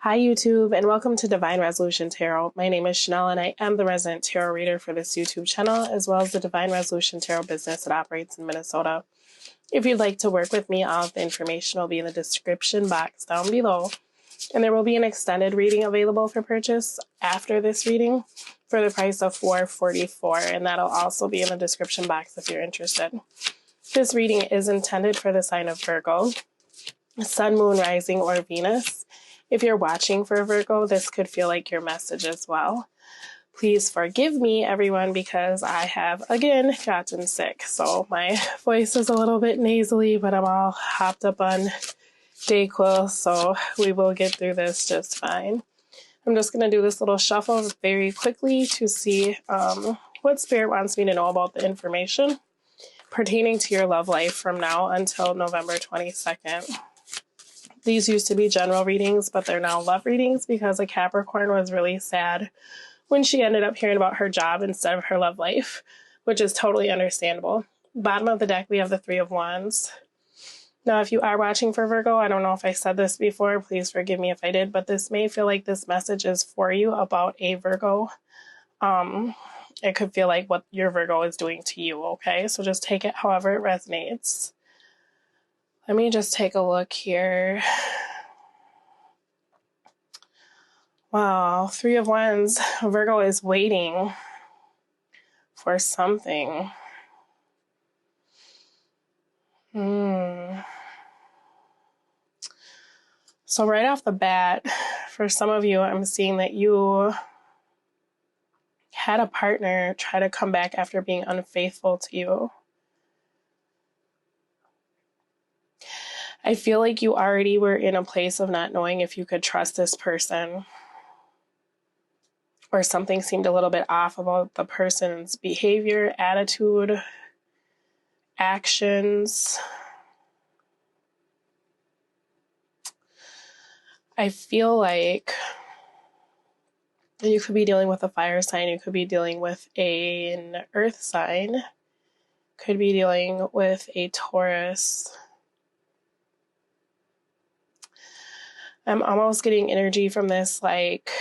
Hi YouTube, and welcome to Divine Resolution Tarot. My name is Chanel and I am the resident tarot reader for this YouTube channel, as well as the Divine Resolution Tarot business that operates in Minnesota. If you'd like to work with me, all of the information will be in the description box down below. And there will be an extended reading available for purchase after this reading for the price of $444, and that'll also be in the description box if you're interested. This reading is intended for the sign of Virgo, Sun, Moon, Rising, or Venus. If you're watching for Virgo, this could feel like your message as well. Please forgive me, everyone, because I have, again, gotten sick. So my voice is a little bit nasally, but I'm all hopped up on Dayquil, so we will get through this just fine. I'm just going to do this little shuffle very quickly to see what Spirit wants me to know about the information pertaining to your love life from now until November 22nd. These used to be general readings, but they're now love readings because a Capricorn was really sad when she ended up hearing about her job instead of her love life, which is totally understandable. Bottom of the deck, we have the Three of Wands. Now, if you are watching for Virgo, I don't know if I said this before, please forgive me if I did, but this may feel like this message is for you about a Virgo. It could feel like what your Virgo is doing to you, okay? So just take it however it resonates. Let me just take a look here. Wow, Three of Wands. Virgo is waiting for something. So right off the bat, for some of you, I'm seeing that you had a partner try to come back after being unfaithful to you. I feel like you already were in a place of not knowing if you could trust this person, or something seemed a little bit off about the person's behavior, attitude, actions. I feel like you could be dealing with a fire sign, you could be dealing with an earth sign, could be dealing with a Taurus. I'm almost getting energy from this, like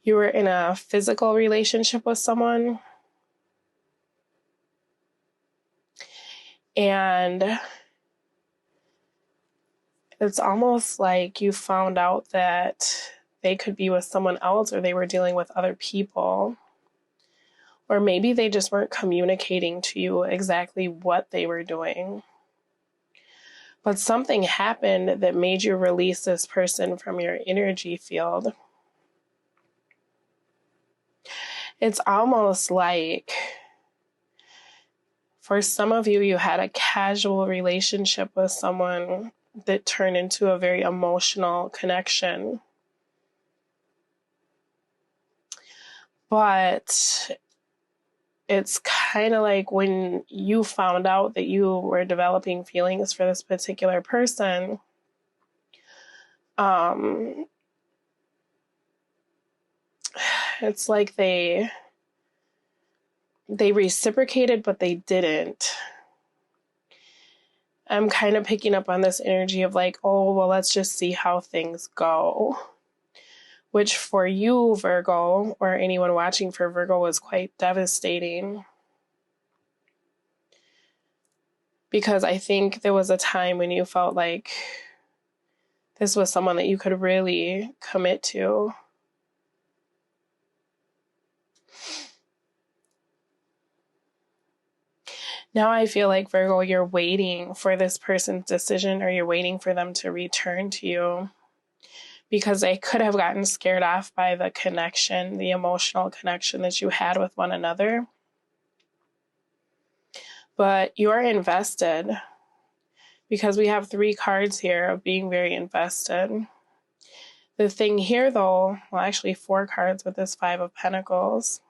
you were in a physical relationship with someone, and it's almost like you found out that they could be with someone else, or they were dealing with other people, or maybe they just weren't communicating to you exactly what they were doing. But something happened that made you release this person from your energy field. It's almost like for some of you, you had a casual relationship with someone that turned into a very emotional connection. But it's kind of like when you found out that you were developing feelings for this particular person, it's like they reciprocated, but they didn't. I'm kind of picking up on this energy of like, oh, well, let's just see how things go. Which for you, Virgo, or anyone watching for Virgo, was quite devastating. Because I think there was a time when you felt like this was someone that you could really commit to. Now I feel like, Virgo, you're waiting for this person's decision, or you're waiting for them to return to you, because they could have gotten scared off by the connection, the emotional connection that you had with one another. But you're invested, because we have 3 cards here of being very invested. The thing here, though, well, actually 4 cards with this 5 of Pentacles.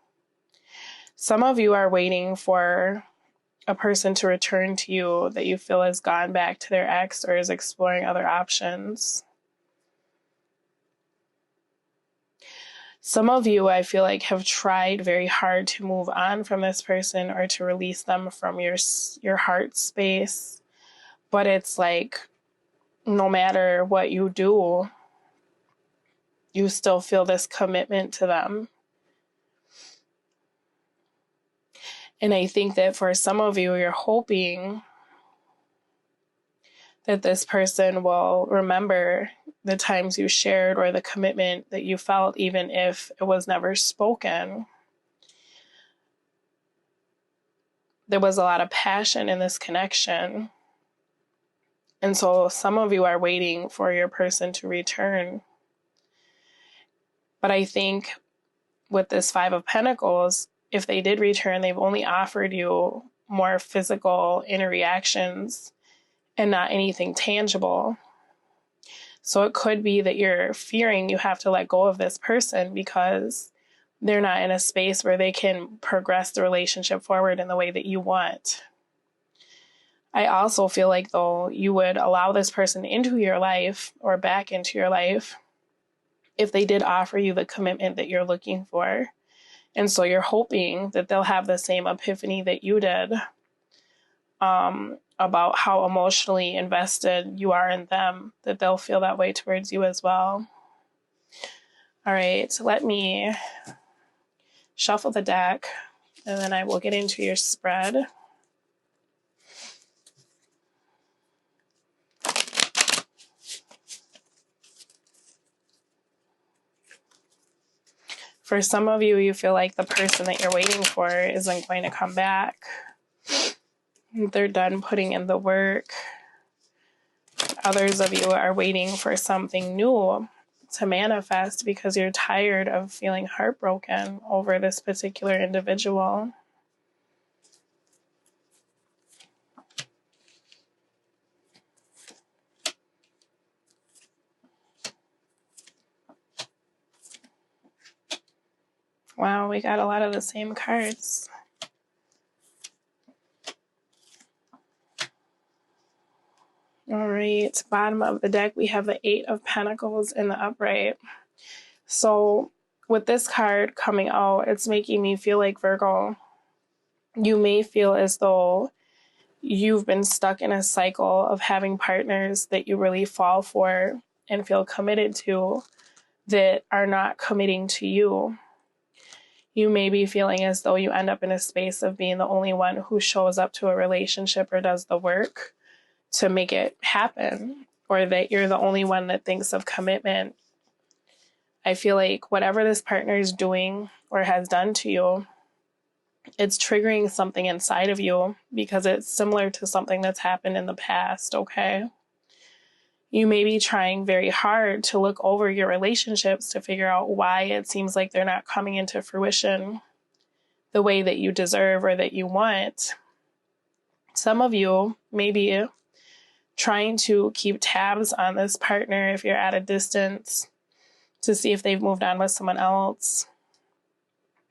Some of you are waiting for a person to return to you that you feel has gone back to their ex or is exploring other options. Some of you, I feel like, have tried very hard to move on from this person or to release them from your heart space. But it's like no matter what you do, you still feel this commitment to them. And I think that for some of you, you're hoping that this person will remember the times you shared or the commitment that you felt, even if it was never spoken. There was a lot of passion in this connection. And so some of you are waiting for your person to return. But I think with this Five of Pentacles, if they did return, they've only offered you more physical interactions and not anything tangible. So it could be that you're fearing you have to let go of this person because they're not in a space where they can progress the relationship forward in the way that you want. I also feel like, though, you would allow this person into your life or back into your life if they did offer you the commitment that you're looking for. And so you're hoping that they'll have the same epiphany that you did about how emotionally invested you are in them, that they'll feel that way towards you as well. All right, so let me shuffle the deck, and then I will get into your spread. For some of you, you feel like the person that you're waiting for isn't going to come back. They're done putting in the work. Others of you are waiting for something new to manifest because you're tired of feeling heartbroken over this particular individual. Wow, we got a lot of the same cards. All right, bottom of the deck, we have the Eight of Pentacles in the upright. So with this card coming out, it's making me feel like, Virgo, you may feel as though you've been stuck in a cycle of having partners that you really fall for and feel committed to that are not committing to you. You may be feeling as though you end up in a space of being the only one who shows up to a relationship or does the work to make it happen, or that you're the only one that thinks of commitment. I feel like whatever this partner is doing or has done to you, it's triggering something inside of you because it's similar to something that's happened in the past, okay? You may be trying very hard to look over your relationships to figure out why it seems like they're not coming into fruition the way that you deserve or that you want. Some of you may be trying to keep tabs on this partner if you're at a distance to see if they've moved on with someone else.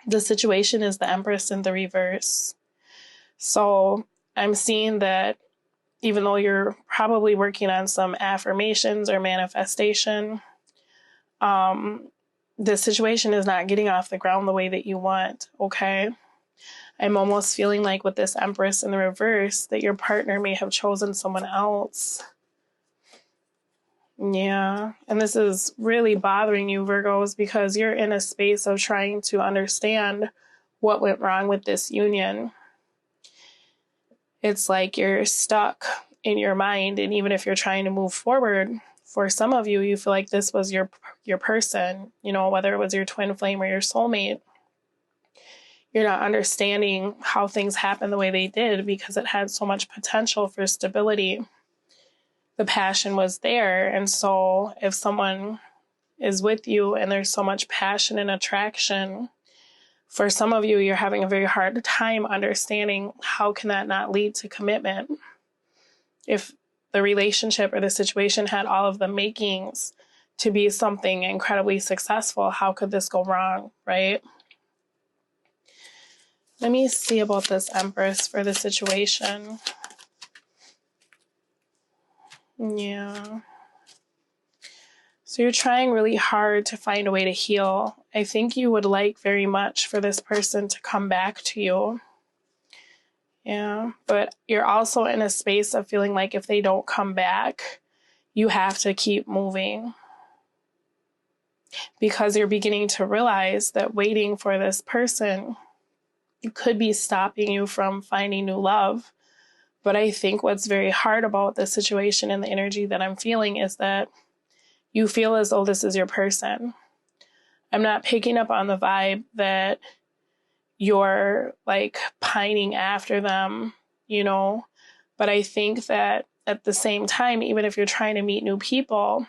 The situation is the Empress in the reverse. So I'm seeing that even though you're probably working on some affirmations or manifestation, the situation is not getting off the ground the way that you want, okay? I'm almost feeling like with this Empress in the reverse that your partner may have chosen someone else. Yeah, and this is really bothering you, Virgos, because you're in a space of trying to understand what went wrong with this union. It's like you're stuck in your mind, and even if you're trying to move forward, for some of you, you feel like this was your person, you know, whether it was your twin flame or your soulmate. You're not understanding how things happened the way they did because it had so much potential for stability. The passion was there, and so if someone is with you and there's so much passion and attraction, for some of you, you're having a very hard time understanding how can that not lead to commitment. If the relationship or the situation had all of the makings to be something incredibly successful, how could this go wrong, right? Let me see about this Empress for the situation. Yeah. So you're trying really hard to find a way to heal. I think you would like very much for this person to come back to you. Yeah, but you're also in a space of feeling like if they don't come back, you have to keep moving, because you're beginning to realize that waiting for this person could be stopping you from finding new love. But I think what's very hard about this situation and the energy that I'm feeling is that you feel as though this is your person. I'm not picking up on the vibe that you're like pining after them, you know, but I think that at the same time, even if you're trying to meet new people,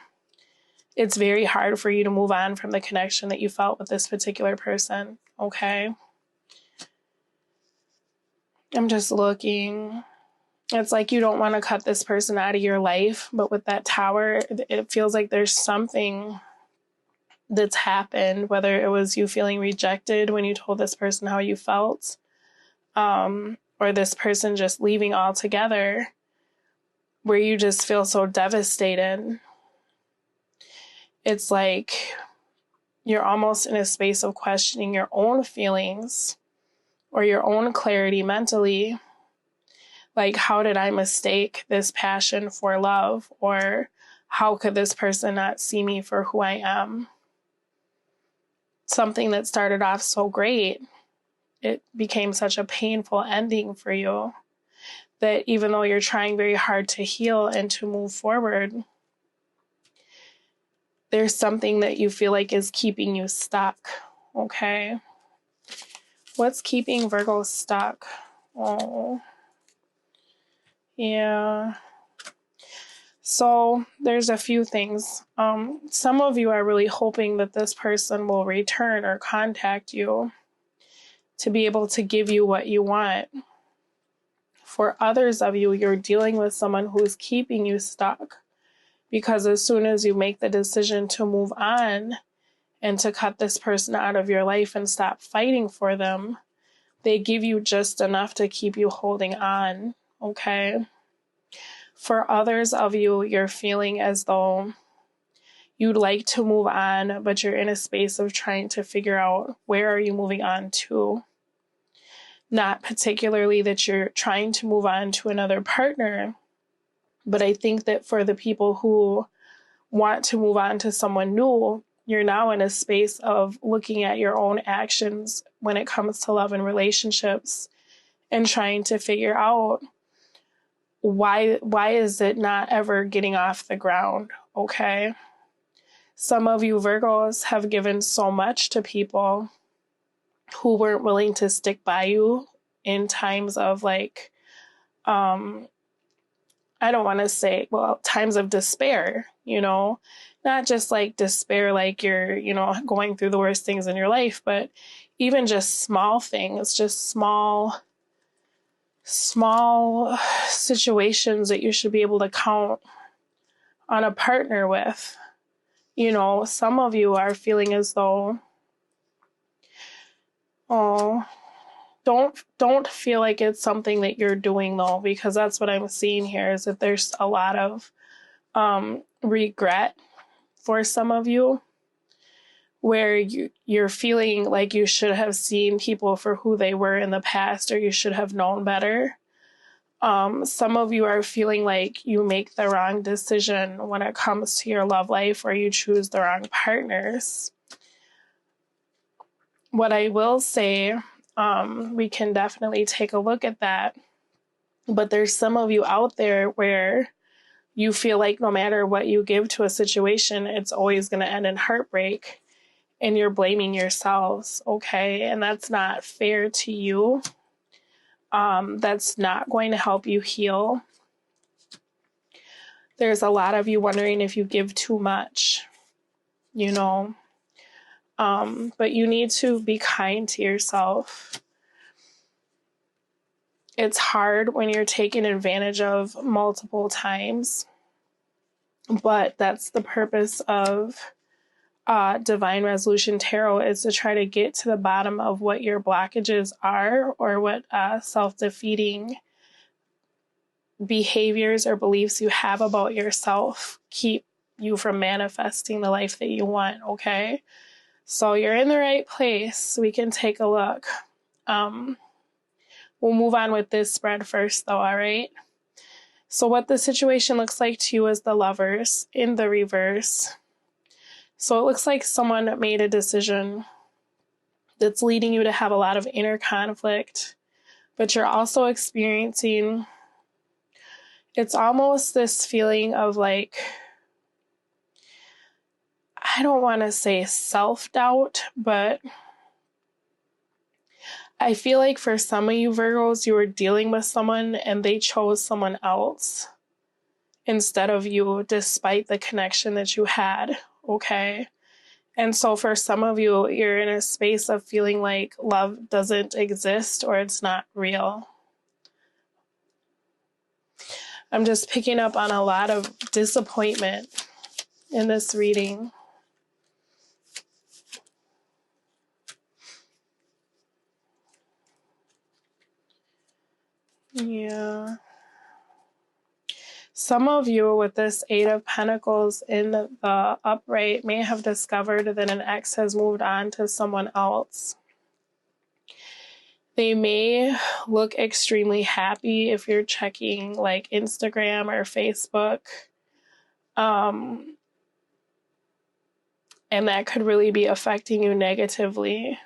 it's very hard for you to move on from the connection that you felt with this particular person, okay? I'm just looking. It's like you don't want to cut this person out of your life, but with that Tower, it feels like there's something that's happened, whether it was you feeling rejected when you told this person how you felt, or this person just leaving altogether, where you just feel so devastated. It's like you're almost in a space of questioning your own feelings or your own clarity mentally. Like, how did I mistake this passion for love? Or how could this person not see me for who I am? Something that started off so great, it became such a painful ending for you that even though you're trying very hard to heal and to move forward, there's something that you feel like is keeping you stuck, okay? What's keeping Virgo stuck? Oh, yeah. So there's a few things. Some of you are really hoping that this person will return or contact you to be able to give you what you want. For others of you, you're dealing with someone who's keeping you stuck, because as soon as you make the decision to move on and to cut this person out of your life and stop fighting for them, they give you just enough to keep you holding on, okay? For others of you, you're feeling as though you'd like to move on, but you're in a space of trying to figure out where are you moving on to. Not particularly that you're trying to move on to another partner, but I think that for the people who want to move on to someone new, you're now in a space of looking at your own actions when it comes to love and relationships and trying to figure out why is it not ever getting off the ground, okay? Some of you Virgos have given so much to people who weren't willing to stick by you in times of like, I don't want to say, well, times of despair, you know, not just like despair, like you're, you know, going through the worst things in your life, but even just small things, just small situations that you should be able to count on a partner with. You know, some of you are feeling as though, oh, don't feel like it's something that you're doing though, because that's what I'm seeing here, is that there's a lot of regret for some of you, where you're feeling like you should have seen people for who they were in the past, or you should have known better. Some of you are feeling like you make the wrong decision when it comes to your love life, or you choose the wrong partners. What I will say, we can definitely take a look at that, but there's some of you out there where you feel like no matter what you give to a situation, it's always going to end in heartbreak, and you're blaming yourselves, okay? And that's not fair to you. That's not going to help you heal. There's a lot of you wondering if you give too much, you know, but you need to be kind to yourself. It's hard when you're taken advantage of multiple times, but that's the purpose of Divine Resolution Tarot, is to try to get to the bottom of what your blockages are, or what self-defeating behaviors or beliefs you have about yourself keep you from manifesting the life that you want, okay? So you're in the right place. We can take a look. We'll move on with this spread first though, all right? So what the situation looks like to you is the Lovers in the reverse. So it looks like someone made a decision that's leading you to have a lot of inner conflict, but you're also experiencing, it's almost this feeling of like, I don't want to say self-doubt, but I feel like for some of you Virgos, you were dealing with someone and they chose someone else instead of you, despite the connection that you had, okay? And so for some of you, you're in a space of feeling like love doesn't exist or it's not real. I'm just picking up on a lot of disappointment in this reading. Yeah. Some of you with this Eight of Pentacles in the upright may have discovered that an ex has moved on to someone else. They may look extremely happy if you're checking like Instagram or Facebook. And that could really be affecting you negatively.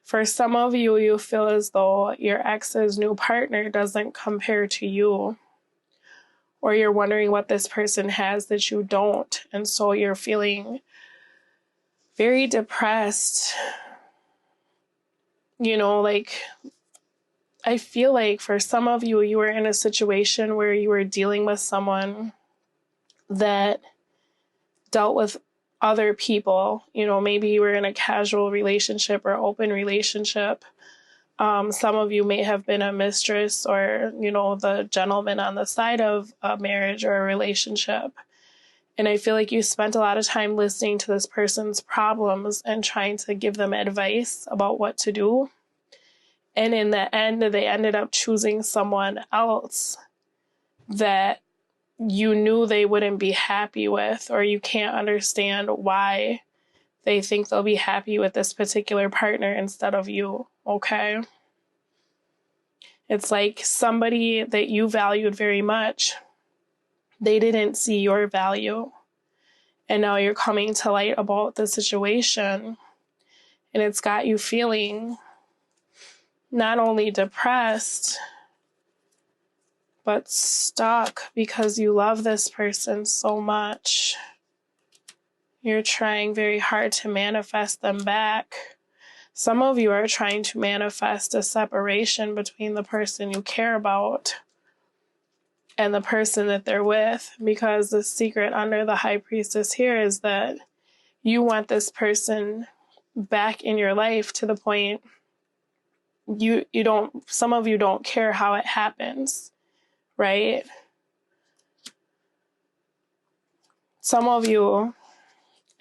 For some of you, you feel as though your ex's new partner doesn't compare to you. Or you're wondering what this person has that you don't. And so you're feeling very depressed. You know, like, I feel like for some of you, you were in a situation where you were dealing with someone that dealt with other people. You know, maybe you were in a casual relationship or open relationship. Some of you may have been a mistress or, you know, the gentleman on the side of a marriage or a relationship. And I feel like you spent a lot of time listening to this person's problems and trying to give them advice about what to do. And in the end, they ended up choosing someone else that you knew they wouldn't be happy with, or you can't understand why they think they'll be happy with this particular partner instead of you, okay? It's like somebody that you valued very much, they didn't see your value. And now you're coming to light about the situation. And it's got you feeling not only depressed, but stuck because you love this person so much. You're trying very hard to manifest them back. Some of you are trying to manifest a separation between the person you care about and the person that they're with, because the secret under the High Priestess here is that you want this person back in your life to the point you don't, some of you don't care how it happens, right? Some of you,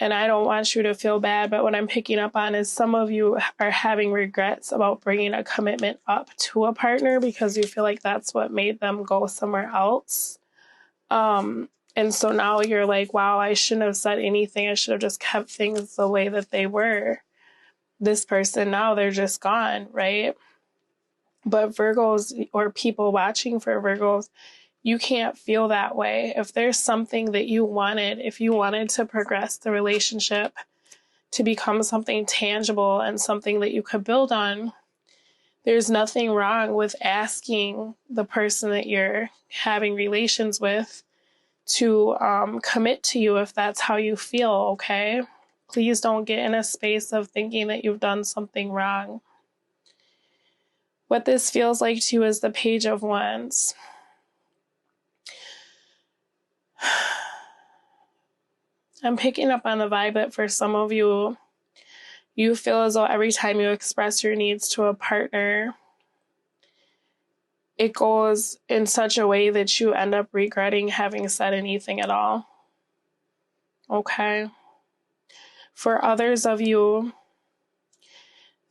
and I don't want you to feel bad, but what I'm picking up on is some of you are having regrets about bringing a commitment up to a partner because you feel like that's what made them go somewhere else. And so now you're like, wow, I shouldn't have said anything. I should have just kept things the way that they were. This person, now they're just gone, right? But Virgos, or people watching for Virgos, you can't feel that way. If there's something that you wanted, if you wanted to progress the relationship to become something tangible and something that you could build on, there's nothing wrong with asking the person that you're having relations with to commit to you if that's how you feel, okay? Please don't get in a space of thinking that you've done something wrong. What this feels like to you is the Page of Wands. I'm picking up on the vibe that for some of you, you feel as though every time you express your needs to a partner, it goes in such a way that you end up regretting having said anything at all. Okay? For others of you,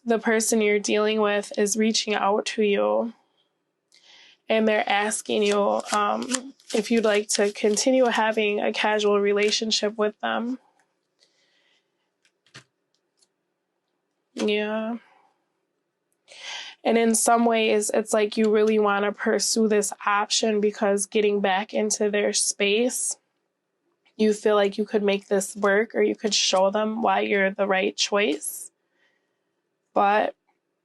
the person you're dealing with is reaching out to you and they're asking you if you'd like to continue having a casual relationship with them. Yeah. And in some ways, it's like you really want to pursue this option because getting back into their space, you feel like you could make this work, or you could show them why you're the right choice. But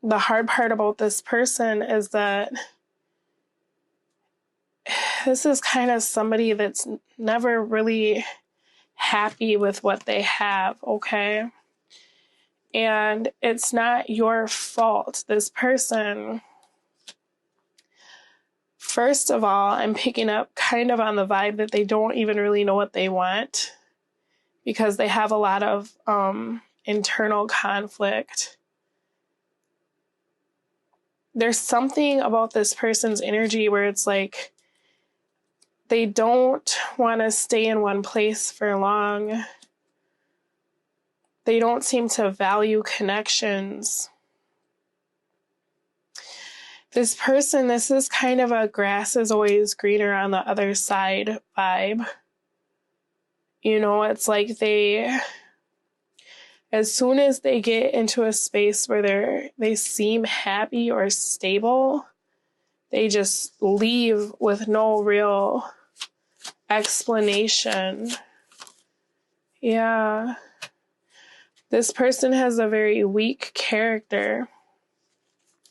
the hard part about this person is that this is kind of somebody that's never really happy with what they have, okay? And it's not your fault. This person, first of all, I'm picking up kind of on the vibe that they don't even really know what they want, because they have a lot of internal conflict. There's something about this person's energy where it's like they don't want to stay in one place for long. They don't seem to value connections. This person, this is kind of a grass is always greener on the other side vibe. You know, it's like as soon as they get into a space where they seem happy or stable, they just leave with no real explanation. Yeah. This person has a very weak character.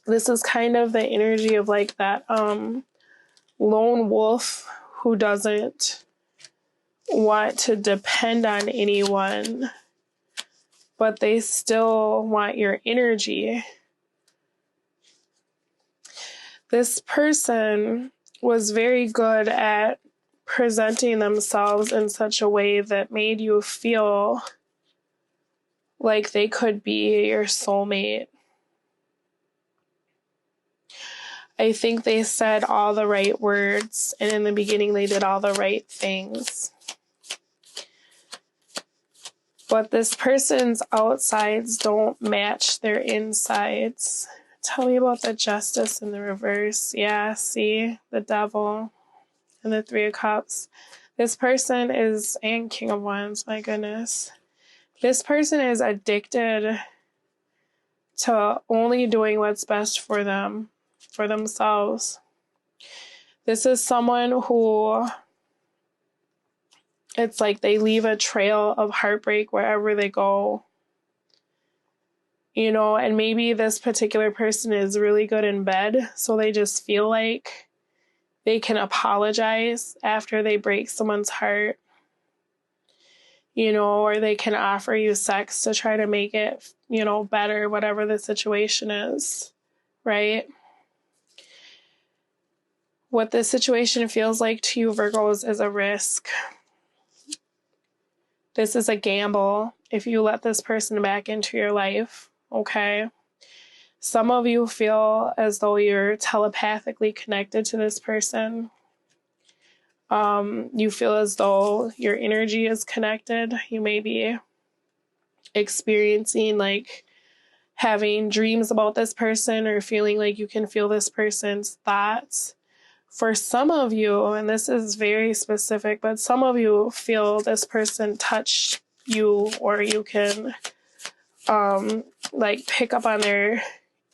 This is kind of the energy of like that lone wolf who doesn't want to depend on anyone, but they still want your energy. This person was very good at presenting themselves in such a way that made you feel like they could be your soulmate. I think they said all the right words, and in the beginning they did all the right things. But this person's outsides don't match their insides. Tell me about the Justice in the reverse. Yeah, see? The Devil and the Three of Cups. This person is, and King of Wands, my goodness. This person is addicted to only doing what's best for them, for themselves. This is someone who, it's like they leave a trail of heartbreak wherever they go. You know, and maybe this particular person is really good in bed, so they just feel like they can apologize after they break someone's heart. You know, or they can offer you sex to try to make it, you know, better, whatever the situation is, right? What this situation feels like to you, Virgos, is a risk. This is a gamble if you let this person back into your life, okay? Some of you feel as though you're telepathically connected to this person. You feel as though your energy is connected. You may be experiencing like having dreams about this person, or feeling like you can feel this person's thoughts. For some of you, and this is very specific, but some of you feel this person touch you, or you can like pick up on their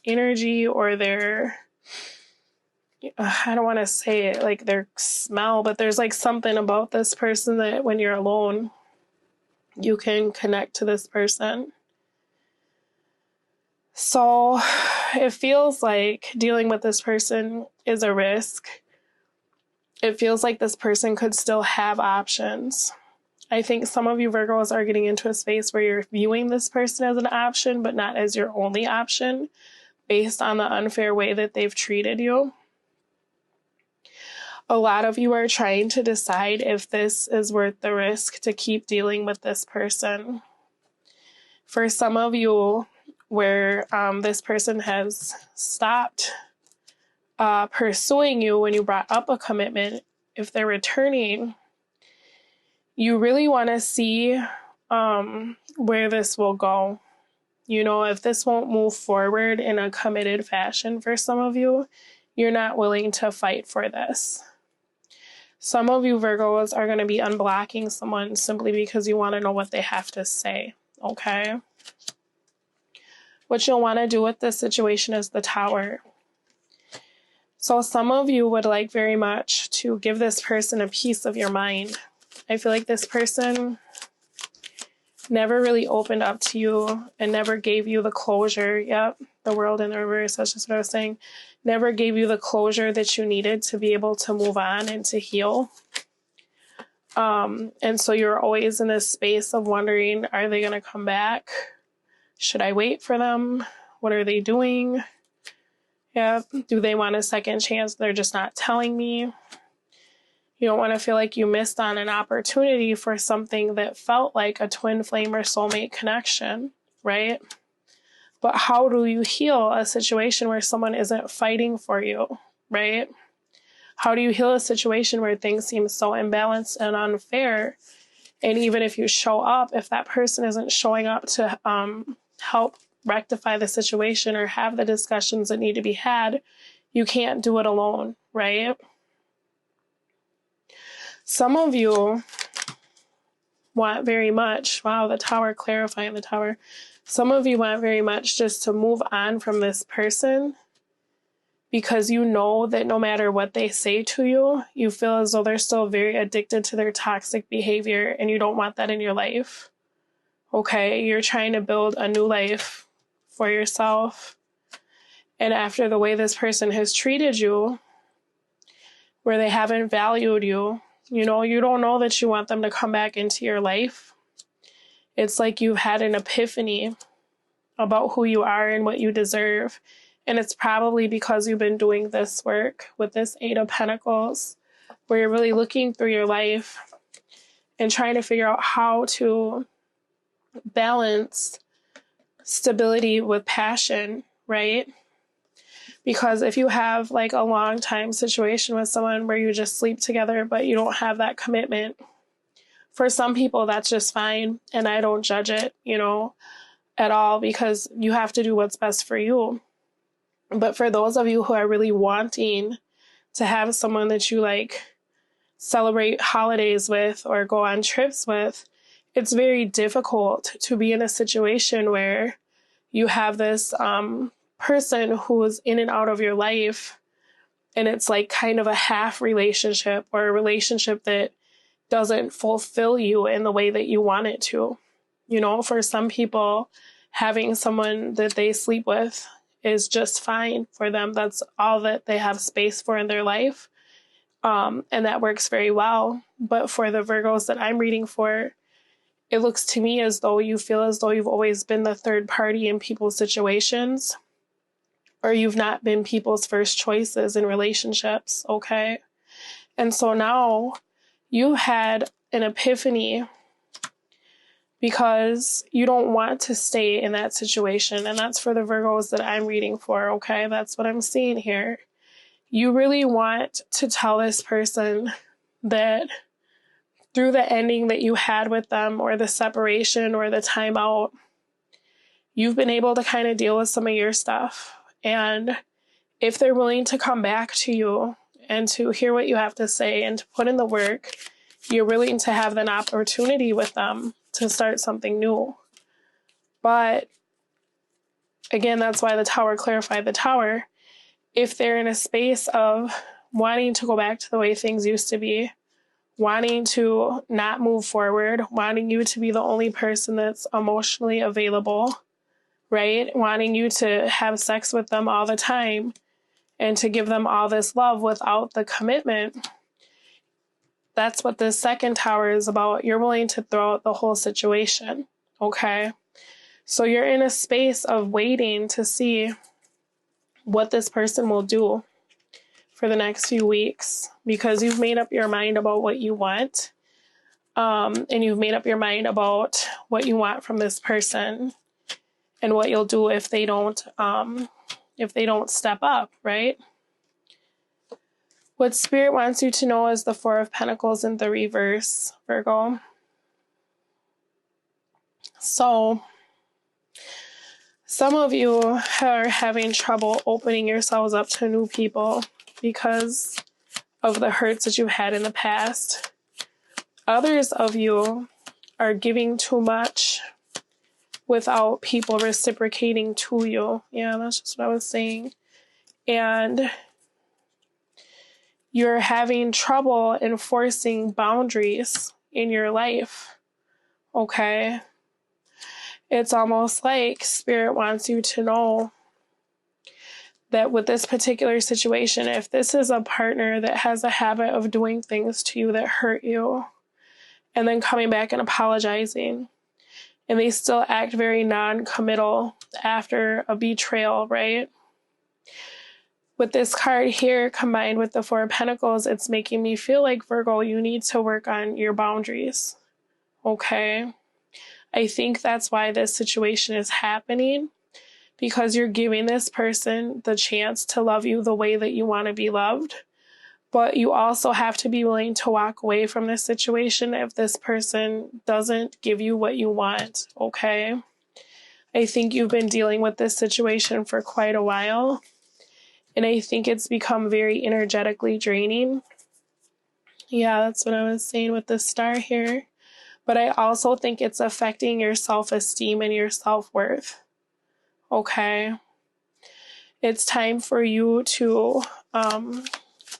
energy or their, I don't want to say it like their smell, but there's like something about this person that when you're alone, you can connect to this person. So it feels like dealing with this person is a risk. It feels like this person could still have options. I think some of you Virgos are getting into a space where you're viewing this person as an option, but not as your only option, based on the unfair way that they've treated you. A lot of you are trying to decide if this is worth the risk to keep dealing with this person. For some of you, where this person has stopped pursuing you when you brought up a commitment, if they're returning, you really want to see where this will go. You know, if this won't move forward in a committed fashion for some of you, you're not willing to fight for this. Some of you Virgos are going to be unblocking someone simply because you want to know what they have to say, okay? what you'll want to do with this situation is the Tower. So some of you would like very much to give this person a piece of your mind. I feel like this person never really opened up to you and never gave you the closure. Yep, the World in the reverse, that's just what I was saying. Never gave you the closure that you needed to be able to move on and to heal. And so you're always in this space of wondering, are they going to come back? Should I wait for them? What are they doing? Yeah, do they want a second chance? They're just not telling me. You don't want to feel like you missed on an opportunity for something that felt like a twin flame or soulmate connection, right? But how do you heal a situation where someone isn't fighting for you, right? How do you heal a situation where things seem so imbalanced and unfair? And even if you show up, if that person isn't showing up to help rectify the situation or have the discussions that need to be had, you can't do it alone, right? Some of you want very much, wow, the Tower, clarifying the Tower. Some of you want very much just to move on from this person because you know that no matter what they say to you, you feel as though they're still very addicted to their toxic behavior and you don't want that in your life. Okay, you're trying to build a new life for yourself. And after the way this person has treated you, where they haven't valued you, you know, you don't know that you want them to come back into your life. It's like you've had an epiphany about who you are and what you deserve. And it's probably because you've been doing this work with this Eight of Pentacles, where you're really looking through your life and trying to figure out how to balance stability with passion, right? Because if you have like a long time situation with someone where you just sleep together, but you don't have that commitment, for some people that's just fine. And I don't judge it, you know, at all, because you have to do what's best for you. But for those of you who are really wanting to have someone that you like celebrate holidays with or go on trips with, it's very difficult to be in a situation where you have this person who's in and out of your life and it's like kind of a half relationship or a relationship that doesn't fulfill you in the way that you want it to. You know, for some people, having someone that they sleep with is just fine for them. That's all that they have space for in their life. And that works very well. But for the Virgos that I'm reading for, it looks to me as though you feel as though you've always been the third party in people's situations, or you've not been people's first choices in relationships, okay? And so now you had an epiphany because you don't want to stay in that situation. And that's for the Virgos that I'm reading for, okay? That's what I'm seeing here. You really want to tell this person that through the ending that you had with them, or the separation or the time out, you've been able to kind of deal with some of your stuff. And if they're willing to come back to you and to hear what you have to say and to put in the work, you're willing to have an opportunity with them to start something new. But again, that's why the Tower clarified the Tower. If they're in a space of wanting to go back to the way things used to be, wanting to not move forward, wanting you to be the only person that's emotionally available, right? Wanting you to have sex with them all the time and to give them all this love without the commitment. That's what this second Tower is about. You're willing to throw out the whole situation, okay? So you're in a space of waiting to see what this person will do for the next few weeks, because you've made up your mind about what you want, and you've made up your mind about what you want from this person and what you'll do if they don't step up, right? What Spirit wants you to know is the Four of Pentacles in the reverse, Virgo. So some of you are having trouble opening yourselves up to new people because of the hurts that you've had in the past. Others of you are giving too much without people reciprocating to you. Yeah, that's just what I was saying. And you're having trouble enforcing boundaries in your life. Okay? It's almost like Spirit wants you to know that with this particular situation, if this is a partner that has a habit of doing things to you that hurt you, and then coming back and apologizing, and they still act very non-committal after a betrayal, right? With this card here combined with the Four of Pentacles, it's making me feel like, Virgo, you need to work on your boundaries, okay? I think that's why this situation is happening, because you're giving this person the chance to love you the way that you want to be loved. But you also have to be willing to walk away from this situation if this person doesn't give you what you want, okay? I think you've been dealing with this situation for quite a while, and I think it's become very energetically draining. Yeah, that's what I was saying with the star here. But I also think it's affecting your self-esteem and your self-worth, okay? It's time for you to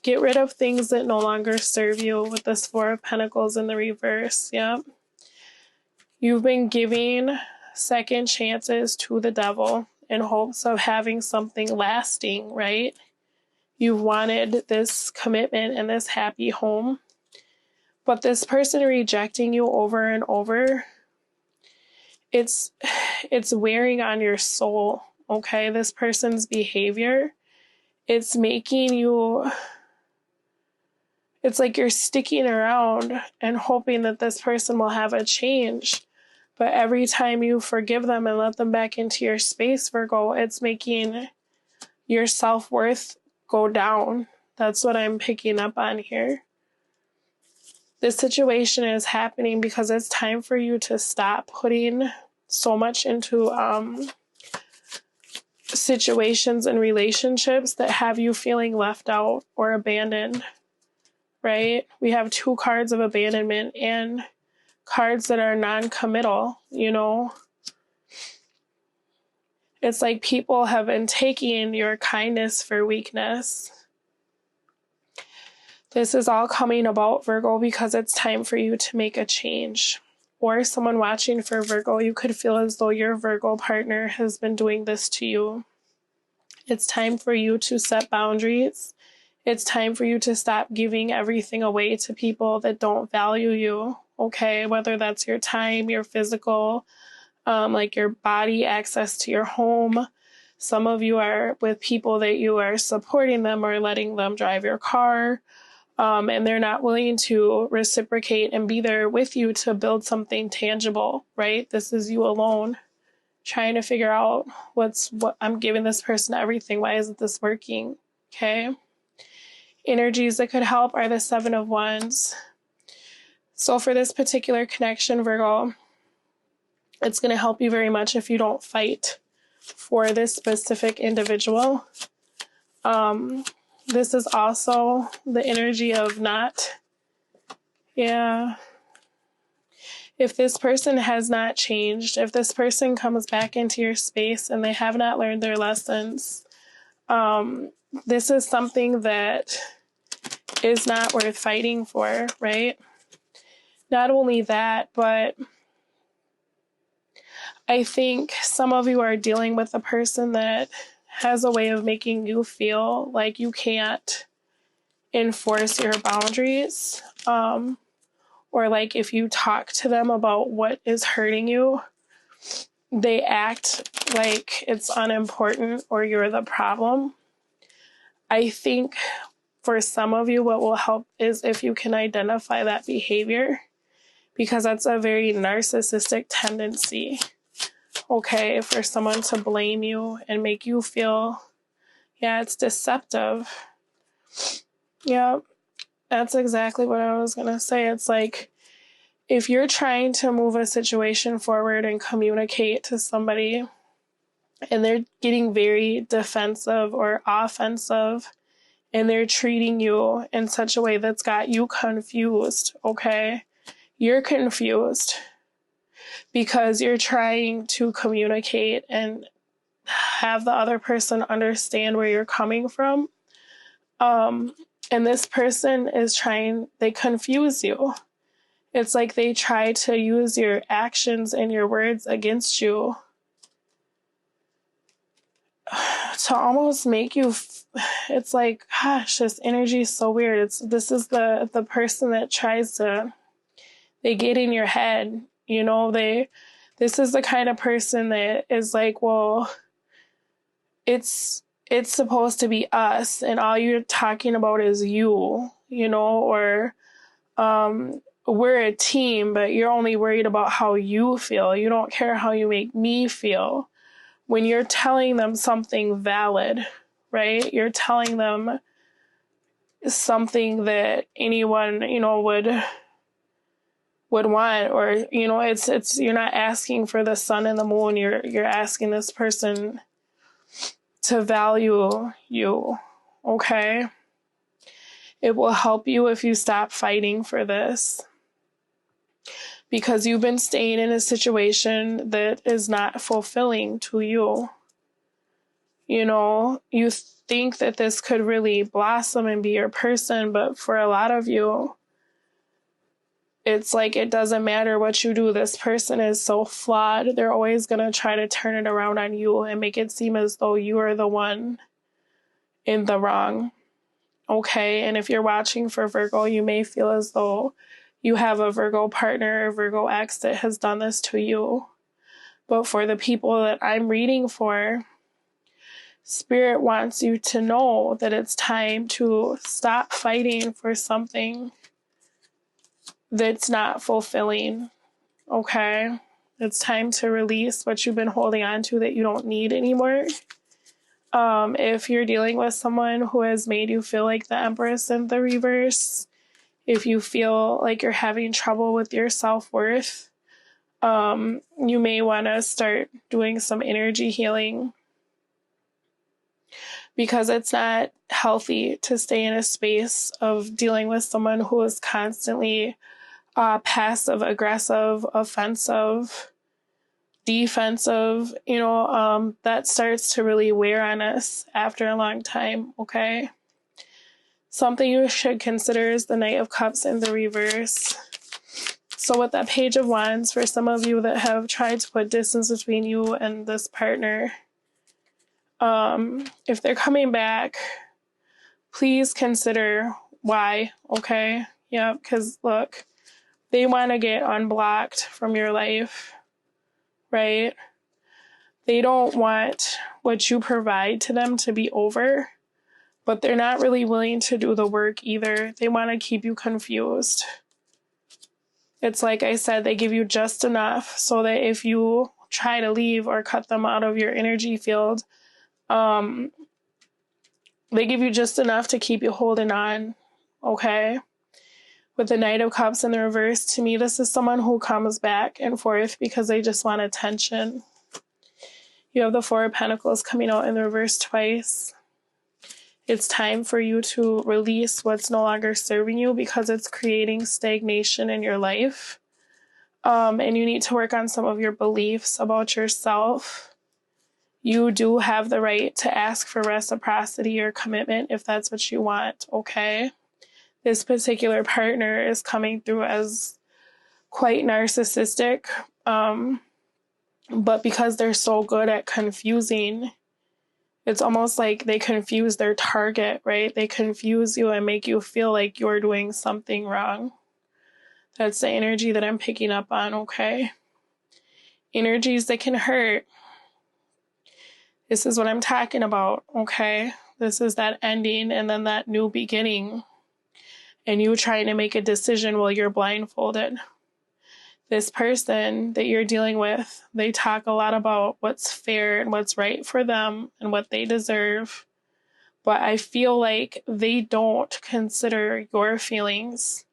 get rid of things that no longer serve you with this Four of Pentacles in the reverse. Yeah. You've been giving second chances to the devil in hopes of having something lasting, right? You've wanted this commitment and this happy home. But this person rejecting you over and over, it's wearing on your soul, okay? This person's behavior, it's making you... It's like you're sticking around and hoping that this person will have a change. But every time you forgive them and let them back into your space, Virgo, it's making your self-worth go down. That's what I'm picking up on here. This situation is happening because it's time for you to stop putting so much into situations and relationships that have you feeling left out or abandoned. Right? We have two cards of abandonment and cards that are non-committal, you know? It's like people have been taking your kindness for weakness. This is all coming about, Virgo, because it's time for you to make a change. Or someone watching for Virgo, you could feel as though your Virgo partner has been doing this to you. It's time for you to set boundaries. It's time for you to stop giving everything away to people that don't value you, okay? Whether that's your time, your physical, like your body, access to your home. Some of you are with people that you are supporting them or letting them drive your car, and they're not willing to reciprocate and be there with you to build something tangible, right? This is you alone trying to figure out what I'm giving this person everything. Why isn't this working? Okay. Energies that could help are the Seven of Wands. So for this particular connection, Virgo, it's going to help you very much if you don't fight for this specific individual. This is also the energy of not, yeah. If this person has not changed, if this person comes back into your space and they have not learned their lessons, this is something that is not worth fighting for, right? Not only that, but I think some of you are dealing with a person that has a way of making you feel like you can't enforce your boundaries. Or like if you talk to them about what is hurting you, they act like it's unimportant or you're the problem. I think for some of you, what will help is if you can identify that behavior, because that's a very narcissistic tendency, okay, for someone to blame you and make you feel, yeah, it's deceptive. Yeah, that's exactly what I was going to say. It's like, if you're trying to move a situation forward and communicate to somebody and they're getting very defensive or offensive and they're treating you in such a way that's got you confused, okay? You're confused. because you're trying to communicate and have the other person understand where you're coming from. And this person is they confuse you. It's like they try to use your actions and your words against you to almost make you, it's like, gosh, this energy is so weird. This is the person that tries to, they get in your head, you know, this is the kind of person that is like, well, it's supposed to be us and all you're talking about is you know, or we're a team, but you're only worried about how you feel. You don't care how you make me feel. When you're telling them something valid, right? You're telling them something that anyone, you know, would want, or, you know, it's you're not asking for the sun and the moon. You're asking this person to value you, okay? It will help you if you stop fighting for this, because you've been staying in a situation that is not fulfilling to you. You know, you think that this could really blossom and be your person, but for a lot of you, it's like it doesn't matter what you do. This person is so flawed. They're always going to try to turn it around on you and make it seem as though you are the one in the wrong. Okay, and if you're watching for Virgo, you may feel as though you have a Virgo partner or Virgo ex that has done this to you. But for the people that I'm reading for, Spirit wants you to know that it's time to stop fighting for something that's not fulfilling, okay? It's time to release what you've been holding on to that you don't need anymore. If you're dealing with someone who has made you feel like the Empress in the reverse, if you feel like you're having trouble with your self-worth, you may want to start doing some energy healing, because it's not healthy to stay in a space of dealing with someone who is constantly passive, aggressive, offensive, defensive. You know, that starts to really wear on us after a long time, okay? Something you should consider is the Knight of Cups in the reverse. So with that Page of Wands, for some of you that have tried to put distance between you and this partner, if they're coming back, please consider why, okay? Yeah, because look, they want to get unblocked from your life, right? They don't want what you provide to them to be over, but they're not really willing to do the work either. They want to keep you confused. It's like I said, they give you just enough so that if you try to leave or cut them out of your energy field, they give you just enough to keep you holding on, okay? With the Knight of Cups in the reverse, to me, this is someone who comes back and forth because they just want attention. You have the Four of Pentacles coming out in the reverse twice. It's time for you to release what's no longer serving you because it's creating stagnation in your life. And you need to work on some of your beliefs about yourself. You do have the right to ask for reciprocity or commitment if that's what you want, okay? This particular partner is coming through as quite narcissistic, but because they're so good at confusing, it's almost like they confuse their target, right? They confuse you and make you feel like you're doing something wrong. That's the energy that I'm picking up on, okay? Energies that can hurt. This is what I'm talking about, okay? This is that ending and then that new beginning. And you trying to make a decision while you're blindfolded. This person that you're dealing with, they talk a lot about what's fair and what's right for them and what they deserve. But I feel like they don't consider your feelings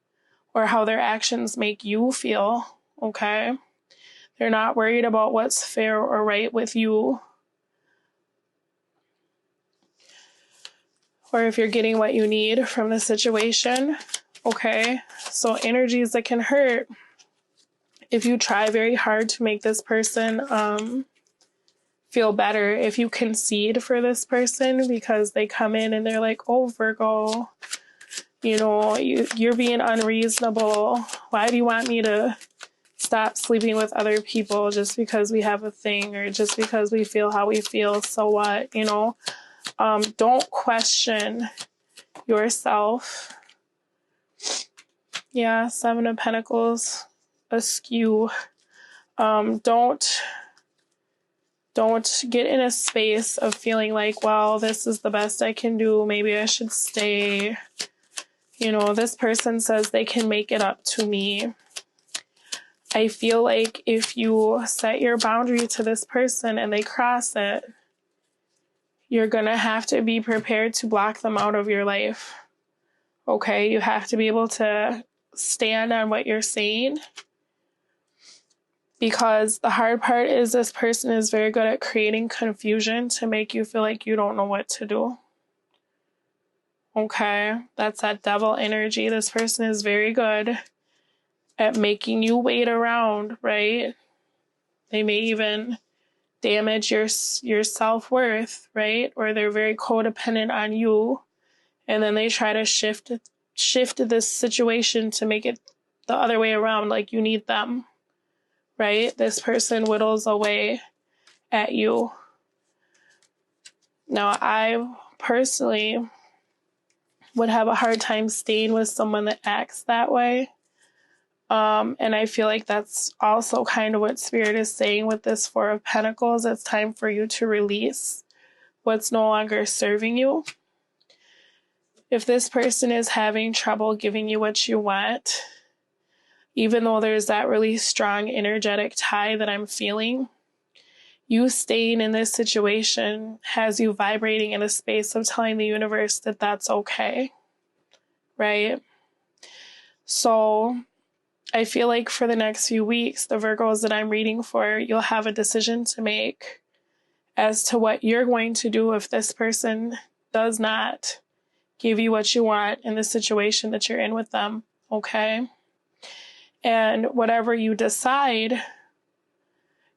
or how their actions make you feel, okay? They're not worried about what's fair or right with you, or if you're getting what you need from the situation, okay? So energies that can hurt if you try very hard to make this person feel better, if you concede for this person because they come in and they're like, oh, Virgo, you know, you're being unreasonable. Why do you want me to stop sleeping with other people just because we have a thing, or just because we feel how we feel? So what, you know? Don't question yourself. Yeah, Seven of Pentacles askew. Don't get in a space of feeling like, well, this is the best I can do. Maybe I should stay. You know, this person says they can make it up to me. I feel like if you set your boundary to this person and they cross it, you're going to have to be prepared to block them out of your life. Okay? You have to be able to stand on what you're saying. Because the hard part is this person is very good at creating confusion to make you feel like you don't know what to do. Okay? That's that devil energy. This person is very good at making you wait around, right? They may even damage your self-worth, right? Or they're very codependent on you. And then they try to shift this situation to make it the other way around, like you need them. Right? This person whittles away at you. Now, I personally would have a hard time staying with someone that acts that way. And I feel like that's also kind of what Spirit is saying with this Four of Pentacles. It's time for you to release what's no longer serving you. If this person is having trouble giving you what you want, even though there's that really strong energetic tie that I'm feeling, you staying in this situation has you vibrating in a space of telling the universe that that's okay, right? So I feel like for the next few weeks, the Virgos that I'm reading for, you'll have a decision to make as to what you're going to do if this person does not give you what you want in the situation that you're in with them, okay? And whatever you decide,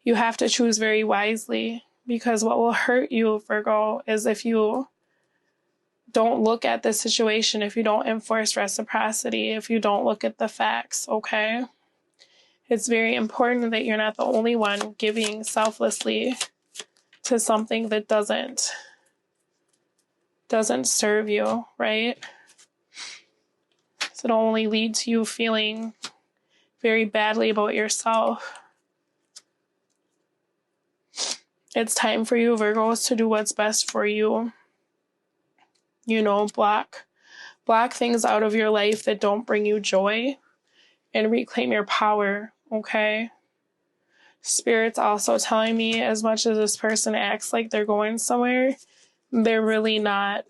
you have to choose very wisely, because what will hurt you, Virgo, is if you don't look at the situation, if you don't enforce reciprocity, if you don't look at the facts, okay? It's very important that you're not the only one giving selflessly to something that doesn't serve you, right? So it'll only lead to you feeling very badly about yourself. It's time for you, Virgos, to do what's best for you. You know, block things out of your life that don't bring you joy and reclaim your power, okay? Spirit's also telling me, as much as this person acts like they're going somewhere, they're really not.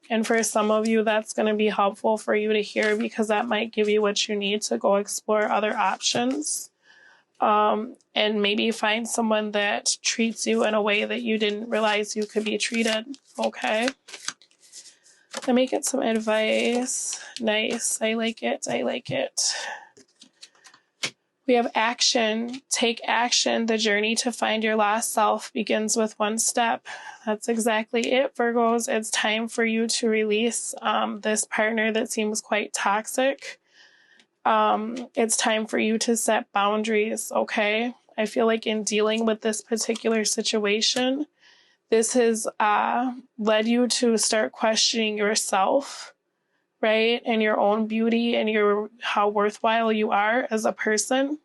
And for some of you, that's going to be helpful for you to hear, because that might give you what you need to go explore other options. And maybe find someone that treats you in a way that you didn't realize you could be treated, okay? Let me get some advice. Nice. I like it. I like it. We have action. Take action. The journey to find your lost self begins with one step. That's exactly it, Virgos. It's time for you to release this partner that seems quite toxic. It's time for you to set boundaries, okay? I feel like in dealing with this particular situation, this has led you to start questioning yourself, right? And your own beauty and how worthwhile you are as a person.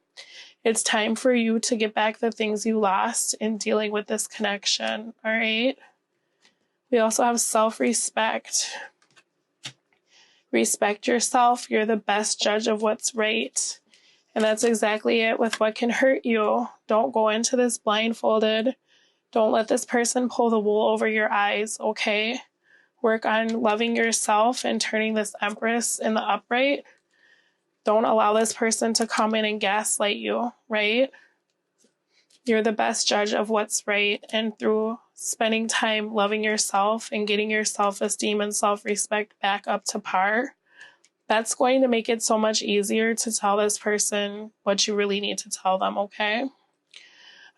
It's time for you to get back the things you lost in dealing with this connection, all right? We also have self-respect. Respect yourself. You're the best judge of what's right. And that's exactly it with what can hurt you. Don't go into this blindfolded. Don't let this person pull the wool over your eyes, okay? Work on loving yourself and turning this Empress in the upright. Don't allow this person to come in and gaslight you, right? You're the best judge of what's right. And through spending time loving yourself and getting your self-esteem and self-respect back up to par, That's going to make it so much easier to tell this person what you really need to tell them, okay?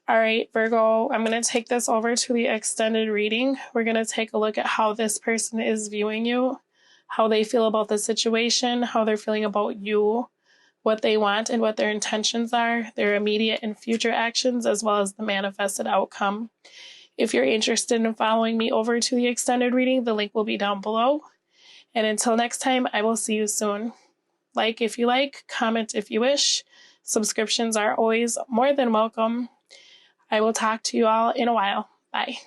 All right, Virgo, I'm going to take this over to the extended reading. We're going to take a look at how this person is viewing you, how they feel about the situation, how they're feeling about you, what they want and what their intentions are, their immediate and future actions, as well as the manifested outcome. If you're interested in following me over to the extended reading, the link will be down below. And until next time, I will see you soon. Like if you like, comment if you wish. Subscriptions are always more than welcome. I will talk to you all in a while. Bye.